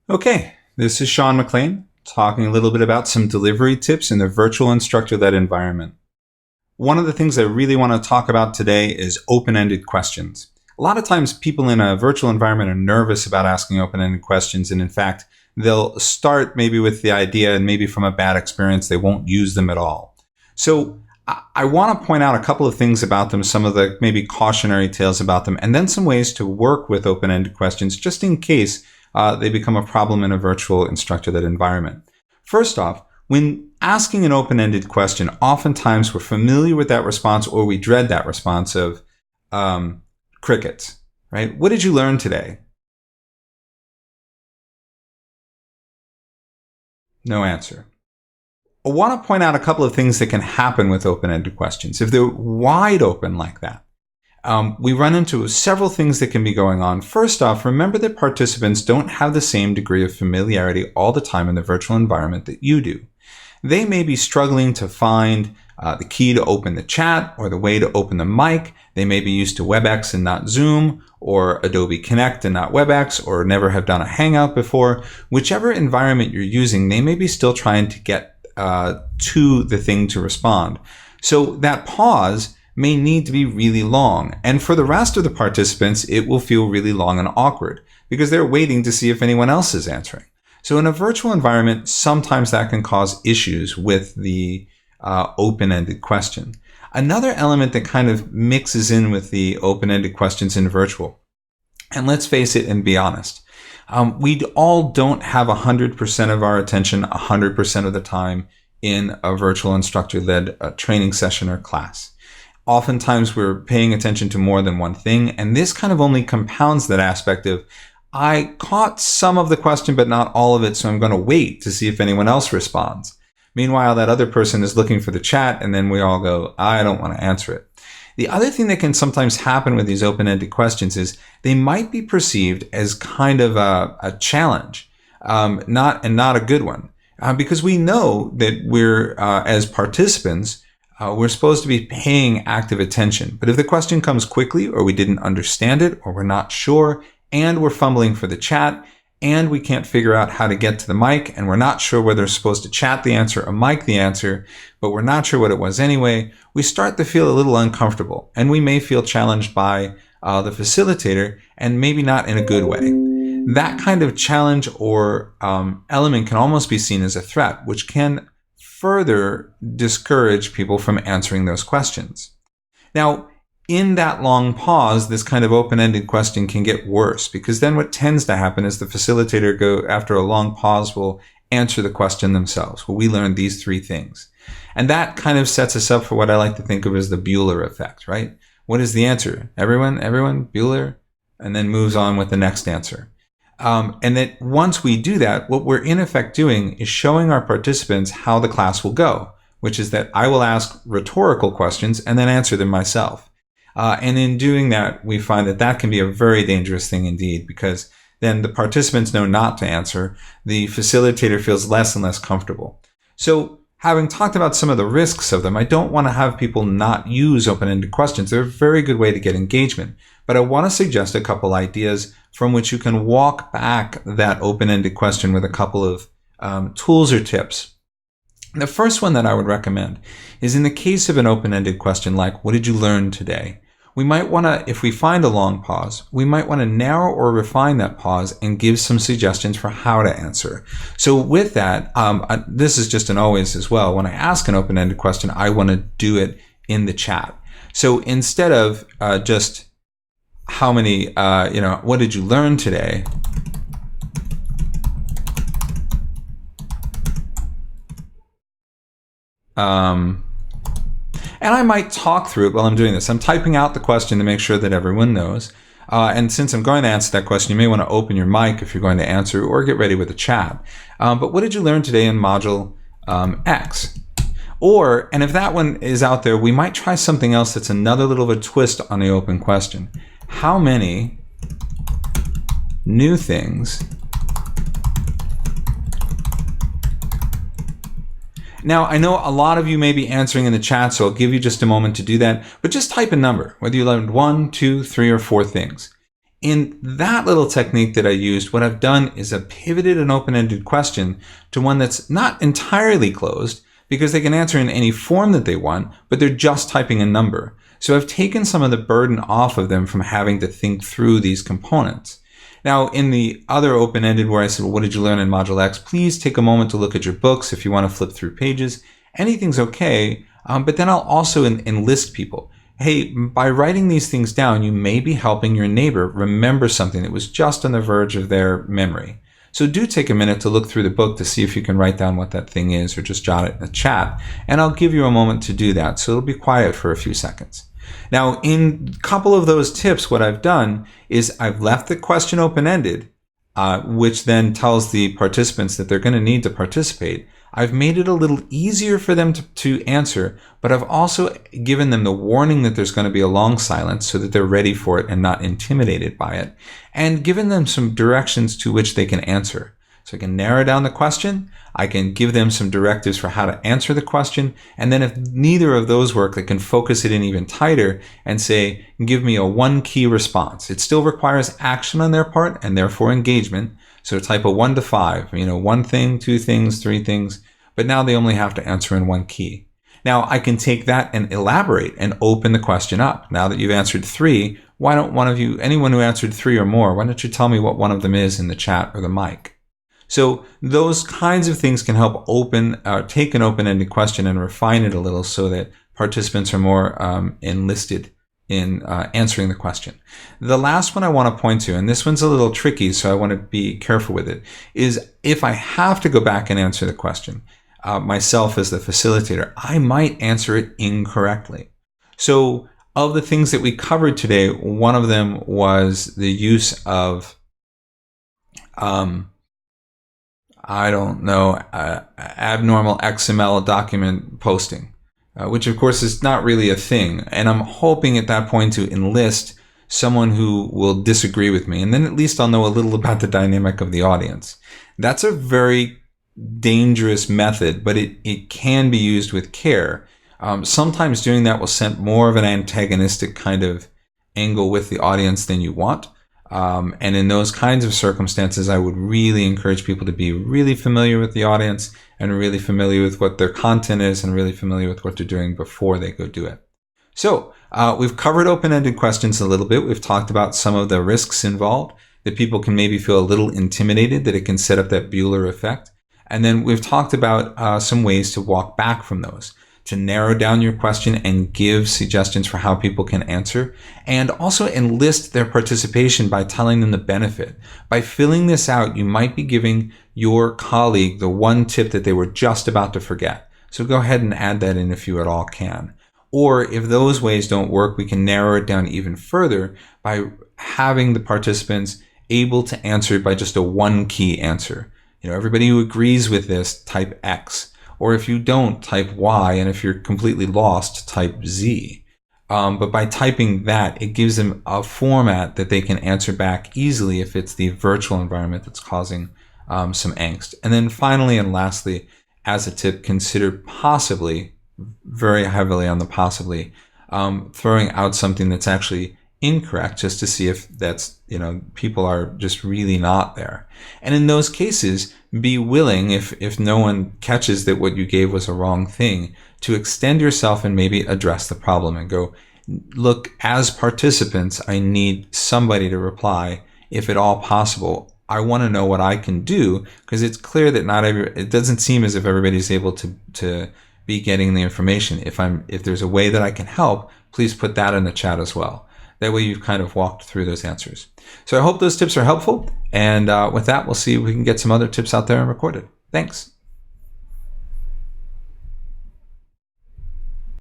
Okay, this is Sean McLean talking a little bit about some delivery tips in the virtual instructor-led environment. One of the things I really want to talk about today is open-ended questions. A lot of times people in a virtual environment are nervous about asking open-ended questions, and in fact, they'll start maybe with the idea and maybe from a bad experience, they won't use them at all. So I want to point out a couple of things about them, some of the maybe cautionary tales about them, and then some ways to work with open-ended questions just in case they become a problem in a virtual instructor-led environment. First off, when asking an open-ended question, oftentimes we're familiar with that response or we dread that response of crickets, right? What did you learn today? No answer. I want to point out a couple of things that can happen with open-ended questions. If they're wide open like that, we run into several things that can be going on. First off, remember that participants don't have the same degree of familiarity all the time in the virtual environment that you do. They may be struggling to find the key to open the chat or the way to open the mic. They may be used to WebEx and not Zoom, or AdobeConnect and not WebEx, or never have done a Hangout before. Whichever environment you're using, they may be still trying to get to the thing to respond. So that pause may need to be really long. And for the rest of the participants, it will feel really long and awkward because they're waiting to see if anyone else is answering. So in a virtual environment, sometimes that can cause issues with the open-ended question. Another element that kind of mixes in with the open-ended questions in virtual, and let's face it and be honest, we all don't have 100% of our attention 100% of the time in a virtual instructor-led training session or class. Oftentimes we're paying attention to more than one thing, and this kind of only compounds that aspect of, I caught some of the question but not all of it, so I'm going to wait to see if anyone else responds. Meanwhile, that other person is looking for the chat, and then we all go, I don't want to answer it. The other thing that can sometimes happen with these open-ended questions is they might be perceived as kind of a challenge, not a good one, because we know that we're, as participants, we're supposed to be paying active attention. But if the question comes quickly, or we didn't understand it, or we're not sure, and we're fumbling for the chat, and we can't figure out how to get to the mic, and we're not sure whether we're supposed to chat the answer or mic the answer, but we're not sure what it was anyway, we start to feel a little uncomfortable, and we may feel challenged by the facilitator, and maybe not in a good way. That kind of challenge or element can almost be seen as a threat, which can further discourage people from answering those questions. Now, in that long pause, this kind of open-ended question can get worse, because then what tends to happen is the facilitator after a long pause will answer the question themselves. Well, we learned these three things. And that kind of sets us up for what I like to think of as the Bueller effect, right? What is the answer? Everyone, Bueller? And then moves on with the next answer. And that once we do that, what we're in effect doing is showing our participants how the class will go, which is that I will ask rhetorical questions and then answer them myself. And in doing that, we find that that can be a very dangerous thing indeed, because then the participants know not to answer. The facilitator feels less and less comfortable. So having talked about some of the risks of them, I don't want to have people not use open-ended questions. They're a very good way to get engagement. But I want to suggest a couple ideas from which you can walk back that open-ended question with a couple of tools or tips. The first one that I would recommend is in the case of an open-ended question like, what did you learn today? We might want to, if we find a long pause, we might want to narrow or refine that pause and give some suggestions for how to answer. So with that, this is just an always as well. When I ask an open-ended question, I want to do it in the chat. So instead of just how many, what did you learn today? And I might talk through it while I'm doing this. I'm typing out the question to make sure that everyone knows. And since I'm going to answer that question, you may want to open your mic if you're going to answer, or get ready with a chat. But what did you learn today in module X? And if that one is out there, we might try something else that's another little bit of a twist on the open question. How many new things? Now, I know a lot of you may be answering in the chat, so I'll give you just a moment to do that, but just type a number, whether you learned 1, 2, 3, or 4 things. in that little technique that I used, what I've done is I've pivoted an open-ended question to one that's not entirely closed, because they can answer in any form that they want, but they're just typing a number. So I've taken some of the burden off of them from having to think through these components. Now, in the other open-ended where I said, well, what did you learn in Module X? Please take a moment to look at your books if you want to flip through pages. Anything's okay, but then I'll also enlist people. Hey, by writing these things down, you may be helping your neighbor remember something that was just on the verge of their memory. So do take a minute to look through the book to see if you can write down what that thing is, or just jot it in the chat. And I'll give you a moment to do that. So it'll be quiet for a few seconds. Now, in a couple of those tips, what I've done is I've left the question open-ended, which then tells the participants that they're going to need to participate. I've made it a little easier for them to answer, but I've also given them the warning that there's going to be a long silence so that they're ready for it and not intimidated by it, and given them some directions to which they can answer. So I can narrow down the question, I can give them some directives for how to answer the question, and then if neither of those work, I can focus it in even tighter and say, give me a one-key response. It still requires action on their part and therefore engagement. So type a 1 to 5, one thing, two things, three things, but now they only have to answer in one key. Now I can take that and elaborate and open the question up. Now that you've answered 3, why don't one of you, anyone who answered 3 or more, why don't you tell me what one of them is in the chat or the mic? So those kinds of things can help take an open-ended question and refine it a little so that participants are more enlisted in answering the question. The last one I want to point to, and this one's a little tricky, so I want to be careful with it, is if I have to go back and answer the question, myself as the facilitator, I might answer it incorrectly. So of the things that we covered today, one of them was the use of abnormal XML document posting, which of course is not really a thing. And I'm hoping at that point to enlist someone who will disagree with me. And then at least I'll know a little about the dynamic of the audience. That's a very dangerous method, but it can be used with care. Sometimes doing that will send more of an antagonistic kind of angle with the audience than you want. And in those kinds of circumstances, I would really encourage people to be really familiar with the audience and really familiar with what their content is and really familiar with what they're doing before they go do it. So we've covered open-ended questions a little bit. We've talked about some of the risks involved, that people can maybe feel a little intimidated, that it can set up that Bueller effect. And then we've talked about some ways to walk back from those, to narrow down your question and give suggestions for how people can answer, and also enlist their participation by telling them the benefit. By filling this out, you might be giving your colleague the one tip that they were just about to forget. So go ahead and add that in if you at all can. Or if those ways don't work, we can narrow it down even further by having the participants able to answer by just a one key answer. Everybody who agrees with this, type X. Or if you don't, type Y, and if you're completely lost, type Z. But by typing that, it gives them a format that they can answer back easily if it's the virtual environment that's causing some angst. And then finally and lastly, as a tip, consider possibly, very heavily on the possibly, throwing out something that's actually incorrect, just to see if that's, people are just really not there. And in those cases, be willing, if no one catches that what you gave was a wrong thing, to extend yourself and maybe address the problem and go, look, as participants, I need somebody to reply, if at all possible. I want to know what I can do, because it's clear that it doesn't seem as if everybody's able to be getting the information. If there's a way that I can help, please put that in the chat as well. That way you've kind of walked through those answers. So I hope those tips are helpful. And with that, we'll see if we can get some other tips out there and recorded. Thanks.